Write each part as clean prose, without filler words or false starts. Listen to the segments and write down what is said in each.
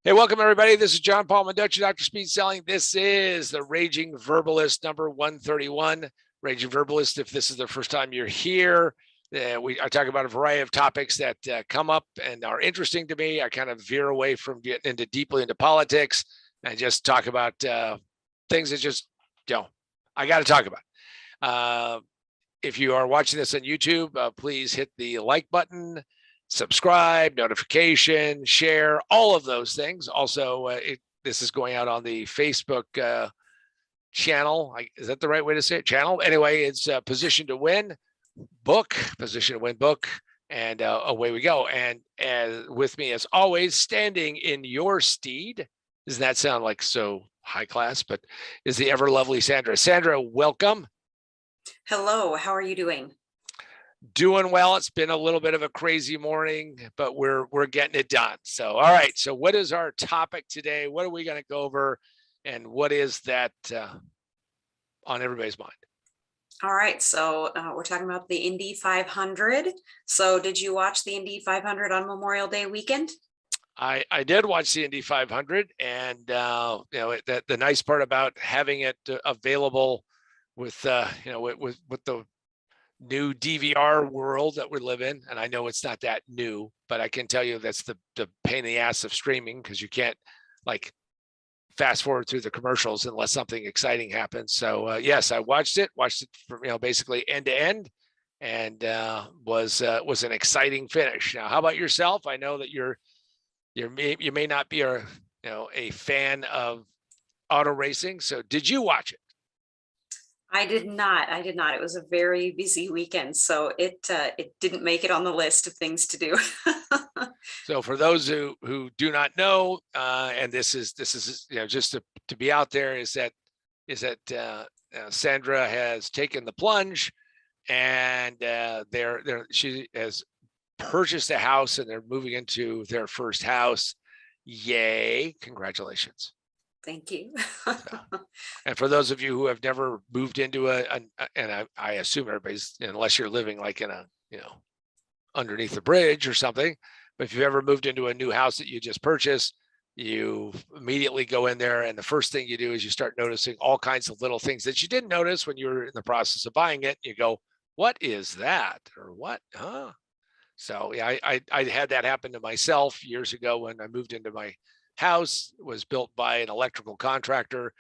Hey, welcome everybody. This is John Paul Mendocha, Dr. Speed Selling. This is the Raging Verbalist number 131. Raging Verbalist, if this is the first time you're here, I talk about a variety of topics that come up and are interesting to me. I kind of veer away from getting deeply into politics and just talk about things that just, I got to talk about. If you are watching this on YouTube, please hit the like button, subscribe, notification, share, all of those things. Also, this is going out on the Facebook channel. Is that the right way to say it? Channel? Anyway, it's Position to Win book, Position to Win book, and away we go. And with me, as always, standing in your steed, doesn't that sound like so high class, but is the ever lovely Sandra. Sandra, welcome. Hello, how are you doing? Doing well. It's been a little bit of a crazy morning, but we're getting it done. So, all right. So, what is our topic today? What are we going to go over, and what is that on everybody's mind? All right, so we're talking about the Indy 500. So, did you watch the Indy 500 on Memorial Day weekend? I did watch the Indy 500, and the nice part about having it available with with the new DVR world that we live in, and I know it's not that new, but I can tell you that's the pain in the ass of streaming, because you can't like fast forward through the commercials unless something exciting happens. So yes, I watched it from basically end to end, and was an exciting finish. Now, how about yourself? I know that you may not be a fan of auto racing, so did you watch it? I did not. I did not. It was a very busy weekend, so it didn't make it on the list of things to do. So for those who do not know, and this is just to be out there, is that Sandra has taken the plunge, and she has purchased a house, and they're moving into their first house. Yay! Congratulations. Thank you. And for those of you who have never moved into and I assume everybody's, unless you're living like in a, underneath a bridge or something, but if you've ever moved into a new house that you just purchased, you immediately go in there, and the first thing you do is you start noticing all kinds of little things that you didn't notice when you were in the process of buying it. You go, what is that? Or what? Huh? So yeah, I had that happen to myself years ago when I moved into my house. It was built by an electrical contractor,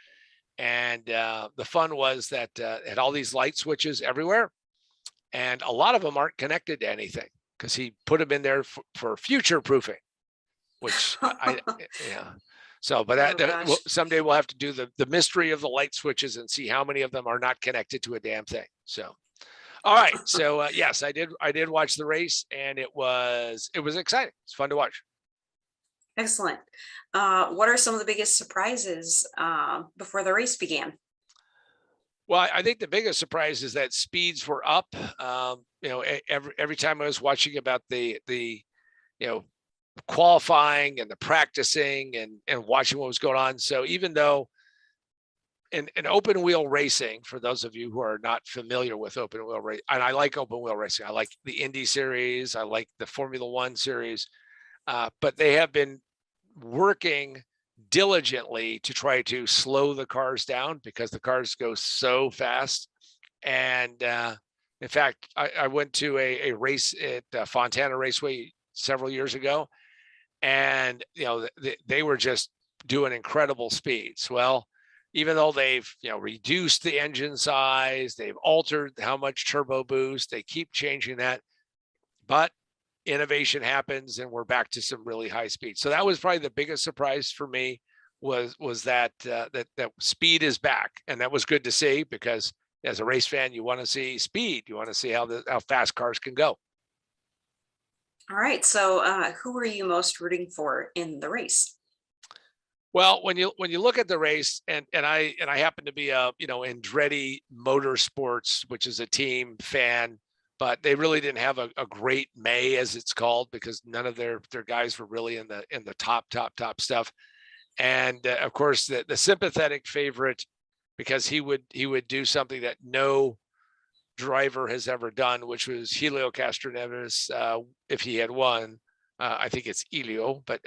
and the fun was that it had all these light switches everywhere, and a lot of them aren't connected to anything because he put them in there for future proofing, which yeah. So, but someday we'll have to do the mystery of the light switches and see how many of them are not connected to a damn thing. So, all right. So yes, I did watch the race, and it was exciting. It's fun to watch. Excellent. What are some of the biggest surprises before the race began? Well, I think the biggest surprise is that speeds were up. Every time I was watching about the qualifying and the practicing and watching what was going on. So even though in open wheel racing, for those of you who are not familiar with open wheel racing, and I like open wheel racing, I like the Indy series, I like the Formula One series, but they have been working diligently to try to slow the cars down because the cars go so fast. And in fact, I went to a race at Fontana Raceway several years ago, and they were just doing incredible speeds. Well, even though they've reduced the engine size, they've altered how much turbo boost, they keep changing that, but innovation happens and we're back to some really high speed. So that was probably the biggest surprise for me, was that speed is back, and that was good to see, because as a race fan, you want to see speed, you want to see how fast cars can go. All right, so who were you most rooting for in the race? Well, when you look at the race, and I happen to be a Andretti Motorsports, which is a team fan, but they really didn't have a great May, as it's called, because none of their guys were really in the top stuff. And of course, the sympathetic favorite, because he would do something that no driver has ever done, which was Helio Castroneves. If he had won, I think it's Helio, but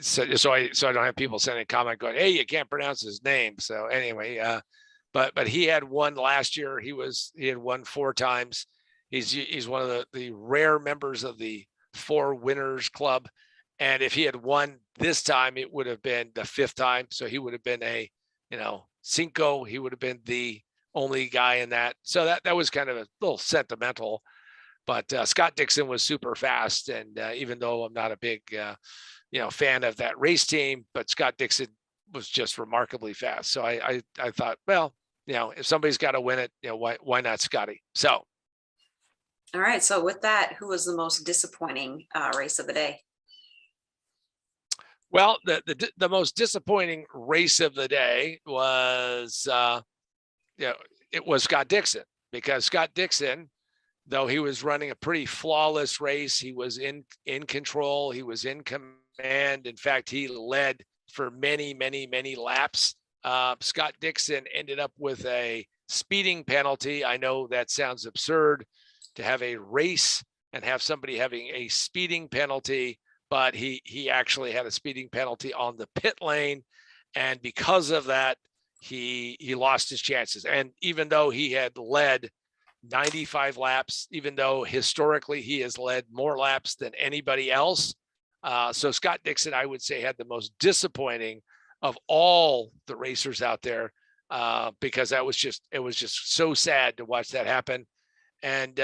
so I don't have people sending comment going, hey, you can't pronounce his name. So anyway, but he had won last year. He had won 4 times. He's one of the rare members of the 4 winners club. And if he had won this time, it would have been the 5th time. So he would have been a, cinco. He would have been the only guy in that. So that was kind of a little sentimental. But Scott Dixon was super fast. And even though I'm not a big, fan of that race team, but Scott Dixon was just remarkably fast. So I thought, well, if somebody's got to win it, why not Scotty? So. All right. So with that, who was the most disappointing race of the day? Well, the most disappointing race of the day was, it was Scott Dixon, because Scott Dixon, though he was running a pretty flawless race, he was in control, he was in command. In fact, he led for many, many, many laps. Scott Dixon ended up with a speeding penalty. I know that sounds absurd to have a race and have somebody having a speeding penalty, but he actually had a speeding penalty on the pit lane. And because of that, he lost his chances. And even though he had led 95 laps, even though historically he has led more laps than anybody else. So Scott Dixon, I would say, had the most disappointing of all the racers out there, because it was just so sad to watch that happen. And,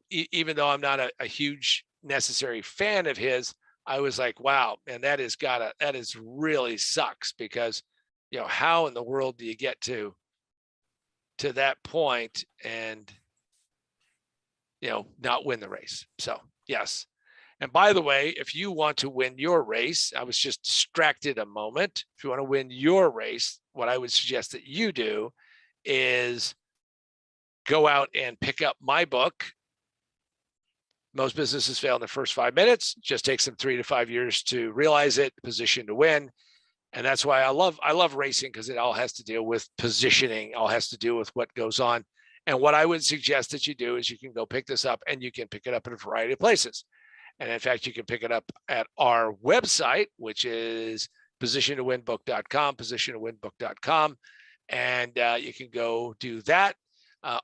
even though I'm not a huge necessary fan of his, I was like, wow, man, that is really sucks, because, how in the world do you get to that point and, not win the race? So yes. And by the way, if you want to win your race, I was just distracted a moment. If you want to win your race, what I would suggest that you do is go out and pick up my book. Most businesses fail in the first 5 minutes. It just takes them 3 to 5 years to realize it, position to win. And that's why I love racing, because it all has to deal with positioning, all has to do with what goes on. And what I would suggest that you do is you can go pick this up, and you can pick it up in a variety of places. And in fact, you can pick it up at our website, which is positiontowinbook.com, positiontowinbook.com. And you can go do that.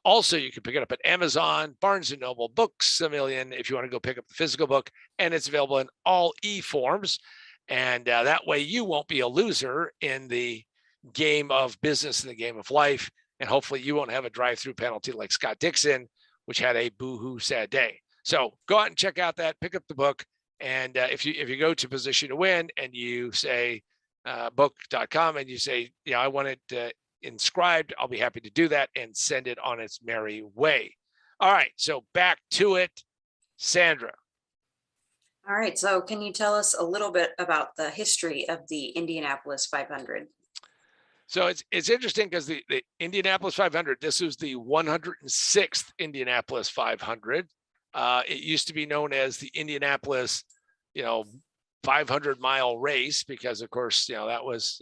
Also, you can pick it up at Amazon, Barnes & Noble, Books A Million, if you want to go pick up the physical book. And it's available in all e-forms. And that way you won't be a loser in the game of business and the game of life. And hopefully you won't have a drive-through penalty like Scott Dixon, which had a boo-hoo sad day. So go out and check out that, pick up the book. And if you go to Position to Win and you say book.com and you say, I want it inscribed, I'll be happy to do that and send it on its merry way. All right, so back to it, Sandra. All right, so can you tell us a little bit about the history of the Indianapolis 500? So it's interesting, because the Indianapolis 500, this was the 106th Indianapolis 500. It used to be known as the Indianapolis, 500-mile race, because of course, that was,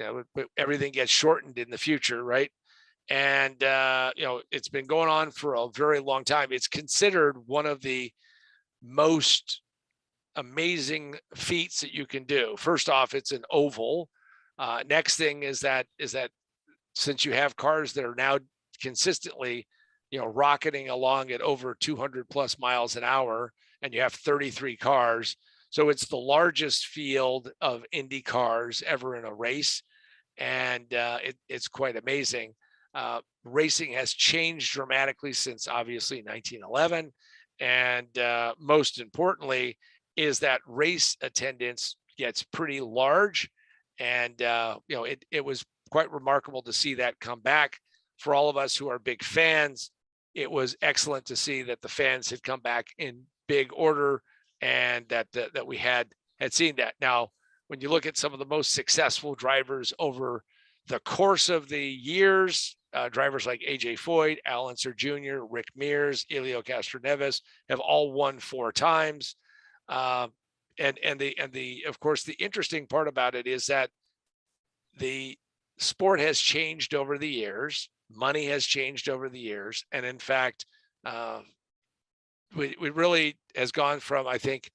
everything gets shortened in the future, right? And it's been going on for a very long time. It's considered one of the most amazing feats that you can do. First off, it's an oval. Next thing is that since you have cars that are now consistently, rocketing along at over 200 plus miles an hour, and you have 33 cars. So it's the largest field of Indy cars ever in a race. And it's quite amazing. Racing has changed dramatically since obviously 1911. And most importantly is that race attendance gets pretty large. And, it was quite remarkable to see that come back. For all of us who are big fans, it was excellent to see that the fans had come back in big order, and that we had seen that. Now, when you look at some of the most successful drivers over the course of the years, drivers like AJ Foyt, Al Unser Jr., Rick Mears, Elio Castroneves have all won 4 times. And of course, the interesting part about it is that the sport has changed over the years. Money has changed over the years. And in fact, we really has gone from, I think,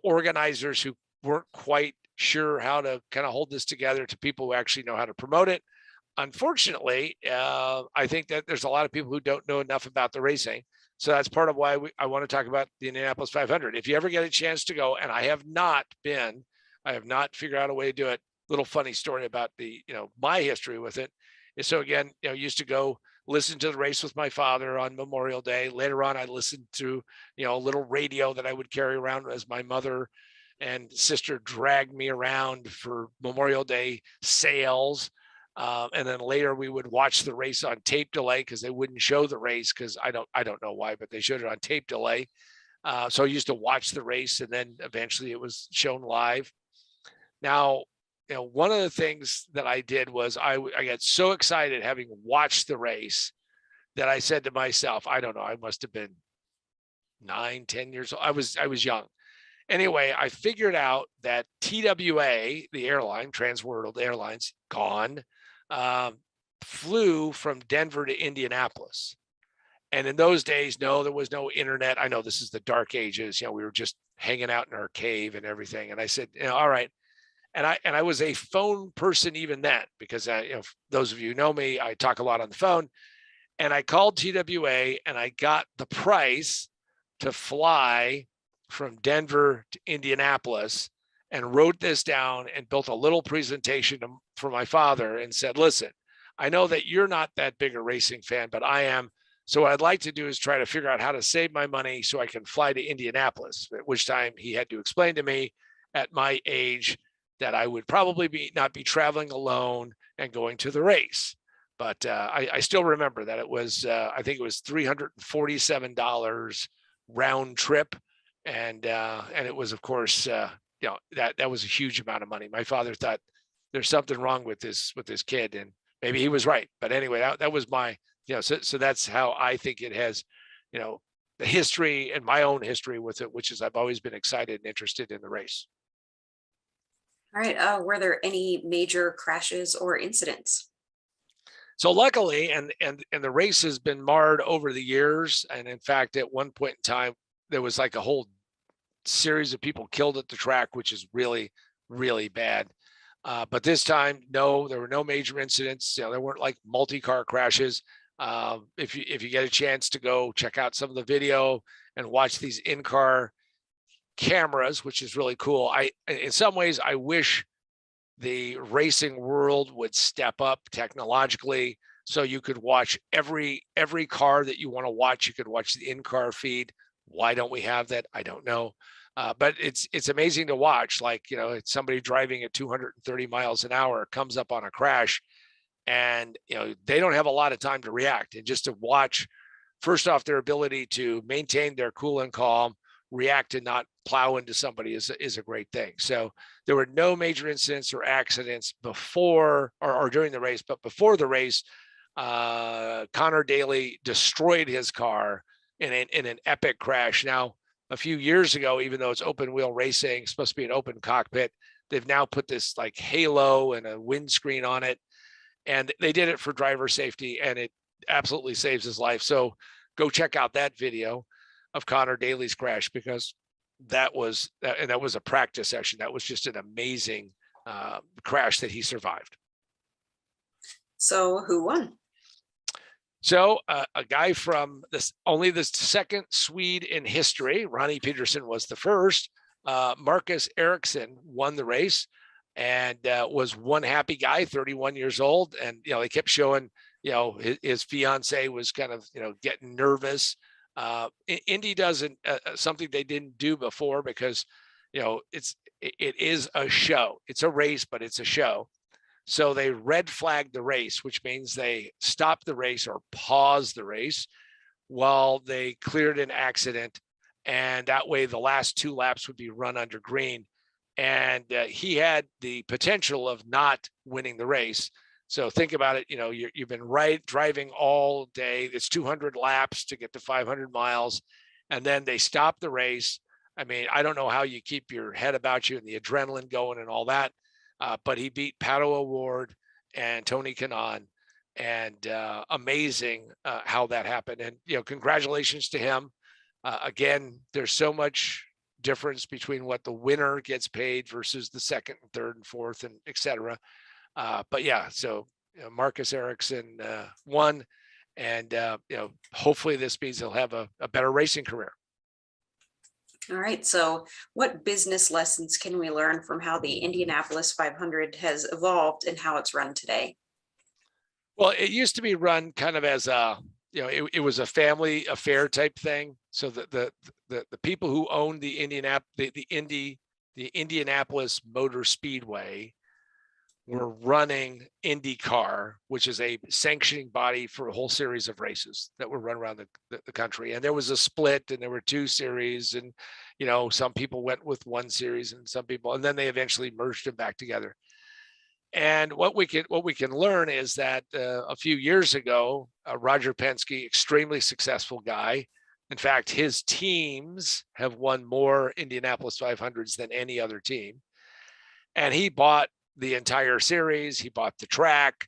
organizers who weren't quite sure how to kind of hold this together to people who actually know how to promote it. Unfortunately, I think that there's a lot of people who don't know enough about the racing. So that's part of why I want to talk about the Indianapolis 500. If you ever get a chance to go, and I have not figured out a way to do it. Little funny story about my history with it is, so again, used to go listen to the race with my father on Memorial Day. Later on, I listened to, a little radio that I would carry around as my mother and sister dragged me around for Memorial Day sales. And then later we would watch the race on tape delay because they wouldn't show the race because I don't know why, but they showed it on tape delay. So I used to watch the race, and then eventually it was shown live. Now, one of the things that I did was I got so excited having watched the race that I said to myself, I don't know, I must have been 9, 10 years old. I was young. Anyway, I figured out that TWA, the airline, Trans World Airlines, gone, flew from Denver to Indianapolis. And in those days, no, there was no internet. I know this is the dark ages. We were just hanging out in our cave and everything. And I said, all right. And I was a phone person even then, because those of you who know me, I talk a lot on the phone. And I called TWA and I got the price to fly from Denver to Indianapolis, and wrote this down and built a little presentation for my father and said, listen, I know that you're not that big a racing fan, but I am. So what I'd like to do is try to figure out how to save my money so I can fly to Indianapolis, at which time he had to explain to me at my age that I would probably not be traveling alone and going to the race. But I still remember that it was, I think it was $347 round trip. And it was, of course, that was a huge amount of money. My father thought there's something wrong with this kid, and maybe he was right. But anyway, that was my, so that's how I think it has, the history and my own history with it, which is I've always been excited and interested in the race. All right. Were there any major crashes or incidents? So luckily, and the race has been marred over the years. And in fact, at one point in time, there was like a whole series of people killed at the track, which is really, really bad. But this time, no, there were no major incidents. There weren't like multi-car crashes. If you get a chance to go check out some of the video and watch these in-car cameras, which is really cool. In some ways, I wish the racing world would step up technologically so you could watch every car that you want to watch. You could watch the in-car feed. Why don't we have that? I don't know. But it's amazing to watch. Like, it's somebody driving at 230 miles an hour comes up on a crash, and they don't have a lot of time to react. And just to watch, first off, their ability to maintain their cool and calm, react and not plow into somebody is a great thing. So there were no major incidents or accidents before or during the race, but before the race, Connor Daly destroyed his car in an epic crash. Now, a few years ago, even though it's open wheel racing, it's supposed to be an open cockpit, they've now put this like halo and a windscreen on it. And they did it for driver safety, and it absolutely saves his life. So go check out that video of Connor Daly's crash, because that was a practice session. That was just an amazing crash that he survived. So who won? So a guy from only the second Swede in history, Ronnie Peterson was the first. Marcus Ericsson won the race and was one happy guy, 31 years old. And, they kept showing, his fiance was kind of, getting nervous. Indy does something they didn't do before, because, it is a show. It's a race, but it's a show. So they red flagged the race, which means they stopped the race or paused the race while they cleared an accident. And that way the last 2 laps would be run under green. And he had the potential of not winning the race. So think about it. You've been driving all day. It's 200 laps to get to 500 miles. And then they stop the race. I mean, I don't know how you keep your head about you and the adrenaline going and all that. But he beat Pato O'Ward and Tony Kanaan, and amazing how that happened. And, congratulations to him. Again, there's so much difference between what the winner gets paid versus the second and third and fourth and et cetera. But yeah, so Marcus Ericsson won, and hopefully this means he'll have a better racing career. All right, so what business lessons can we learn from how the Indianapolis 500 has evolved and how it's run today? Well, it used to be run kind of as a, it was a family affair type thing. So the people who owned the Indianapolis Motor Speedway were running IndyCar, which is a sanctioning body for a whole series of races that were run around the country. And there was a split, and there were two series, and some people went with one series and some people, and then they eventually merged them back together. And what we can learn is that a few years ago, Roger Penske, extremely successful guy. In fact, his teams have won more Indianapolis 500s than any other team. And he bought the entire series. He bought the track.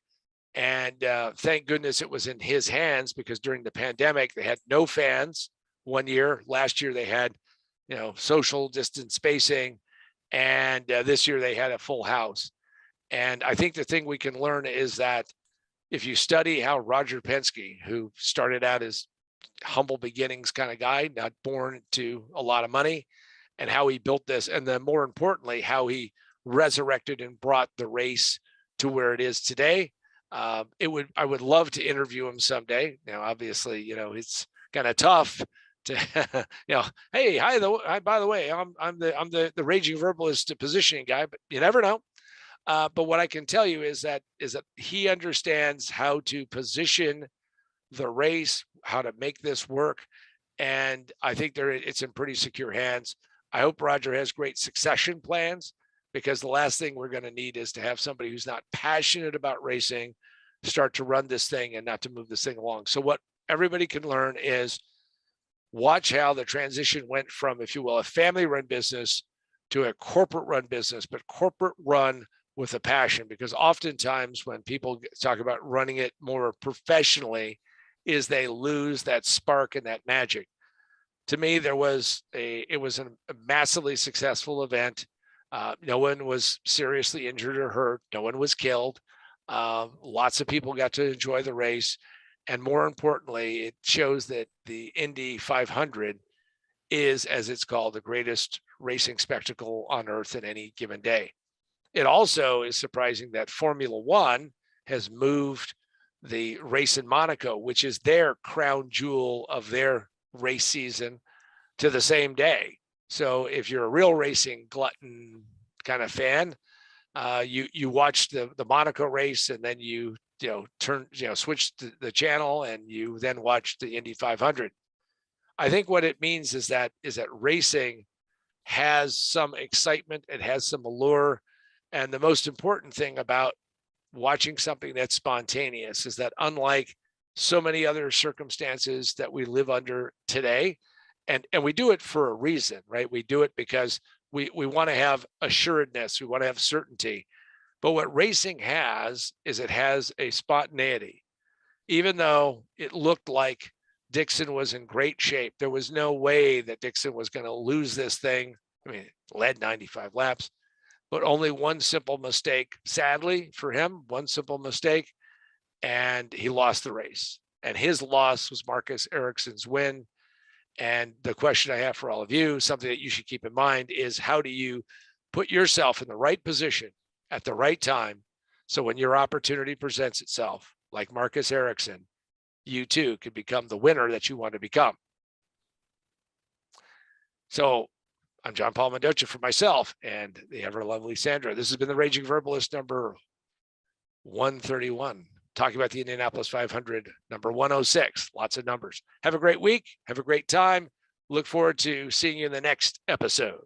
And thank goodness it was in his hands, because during the pandemic, they had no fans one year. Last year, they had, social distance spacing. And this year, they had a full house. And I think the thing we can learn is that if you study how Roger Penske, who started out as humble beginnings kind of guy, not born to a lot of money, and how he built this, and then more importantly, how he resurrected and brought the race to where it is today. I would love to interview him someday. Now, obviously, it's kind of tough to, hey, by the way, I'm the Raging Verbalist positioning guy, but you never know. But what I can tell you is that he understands how to position the race, how to make this work. And I think it's in pretty secure hands. I hope Roger has great succession plans, because the last thing we're going to need is to have somebody who's not passionate about racing start to run this thing and not to move this thing along. So what everybody can learn is watch how the transition went from, if you will, a family-run business to a corporate-run business, but corporate run with a passion. Because oftentimes when people talk about running it more professionally, is they lose that spark and that magic. To me, it was a massively successful event. No one was seriously injured or hurt. No one was killed. Lots of people got to enjoy the race. And more importantly, it shows that the Indy 500 is, as it's called, the greatest racing spectacle on earth in any given day. It also is surprising that Formula One has moved the race in Monaco, which is their crown jewel of their race season, to the same day. So if you're a real racing glutton kind of fan, you watch the Monaco race, and then you switch the channel, and you then watch the Indy 500. I think what it means is that racing has some excitement, it has some allure. And the most important thing about watching something that's spontaneous is that, unlike so many other circumstances that we live under today, and we do it for a reason, right? We do it because we want to have assuredness, we want to have certainty. But what racing has is it has a spontaneity. Even though it looked like Dixon was in great shape, there was no way that Dixon was going to lose this thing. I mean, it led 95 laps. But only one simple mistake, sadly for him, one simple mistake, and he lost the race. And his loss was Marcus Ericsson's win. And the question I have for all of you, something that you should keep in mind, is how do you put yourself in the right position at the right time, so when your opportunity presents itself, like Marcus Ericsson, you too could become the winner that you want to become. So I'm John Paul Mendoza for myself and the ever lovely Sandra. This has been the Raging Verbalist number 131, talking about the Indianapolis 500, number 106. Lots of numbers. Have a great week. Have a great time. Look forward to seeing you in the next episode.